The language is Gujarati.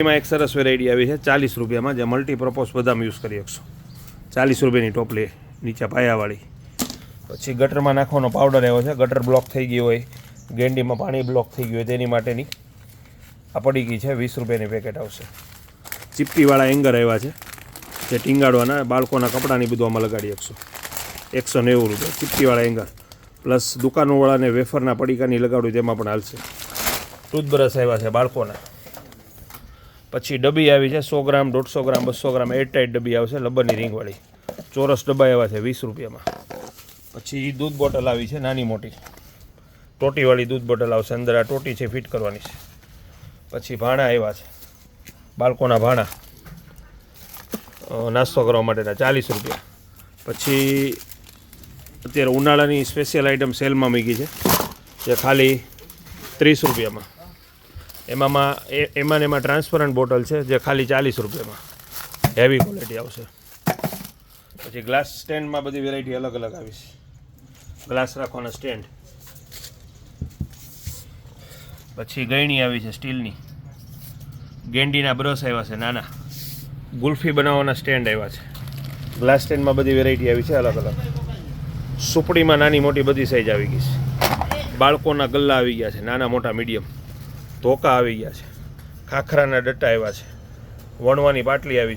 એમાં એક સરસ વેરાયટી આવી છે 40 રૂપિયામાં, જે મલ્ટીપર્પઝ બદામ યુઝ કરી શકશો. 40 રૂપિયાની ટોપલી નીચે પાયાવાળી. પછી ગટરમાં નાખવાનો પાવડર આવ્યો છે, ગટર બ્લોક થઈ ગઈ હોય, ગેંડીમાં પાણી બ્લોક થઈ ગયું હોય તેની માટેની આ પડીકી છે. 20 રૂપિયાની પેકેટ આવશે. ચીપટીવાળા એંગર આવ્યા છે, જે ટીંગાડવાના બાળકોના કપડાની બધું આમાં લગાડી શકશો. 190 રૂપિયા ચીપટીવાળા એંગર. પ્લસ દુકાનોવાળાને વેફરના પડીકાની લગાડવું તેમાં પણ હાલશે. ટૂથબ્રશ આવ્યા છે બાળકોના. પછી ડબ્બી આવી છે 100 ગ્રામ, 150 ગ્રામ, 200 ગ્રામ એરટાઈટ ડબ્બી આવશે, લબરની રીંગવાળી. ચોરસ ડબ્બા આવ્યા છે 20 રૂપિયામાં. પછી દૂધ બોટલ આવી છે નાની મોટી, ટોટીવાળી દૂધ બોટલ આવશે. અંદર આ ટોટી છે ફિટ કરવાની છે. પછી ભાણા આવ્યા છે, બાળકોના ભાણા નાસ્તો કરવા માટેના 40 રૂપિયા. પછી અત્યારે ઉનાળાની સ્પેશિયલ આઇટમ સેલમાં મૂકી છે, જે ખાલી 30 રૂપિયામાં. એમાં ટ્રાન્સપરન્ટ બોટલ છે, જે ખાલી 40 રૂપિયામાં. હેવી ક્વોલિટી આવશે. પછી ગ્લાસ સ્ટેન્ડમાં બધી વેરાયટી અલગ અલગ આવી છે. ગ્લાસ રાખવાના સ્ટેન્ડ. પછી ગયણી આવી છે સ્ટીલની. ગેંડીના બ્રશ આવ્યા છે નાના. ગુલ્ફી બનાવવાના સ્ટેન્ડ આવ્યા છે. ગ્લાસ સ્ટેન્ડમાં બધી વેરાયટી આવી છે અલગ અલગ. સુપડીમાં નાની મોટી બધી સાઈઝ આવી ગઈ છે. બાળકોના ગલ્લા આવી ગયા છે, નાના મોટા મીડિયમ. ધોકા આવી ગયા છે. ખાખરાના ડટ્ટા આવ્યા છે. વણવાની પાટલી આવી છે.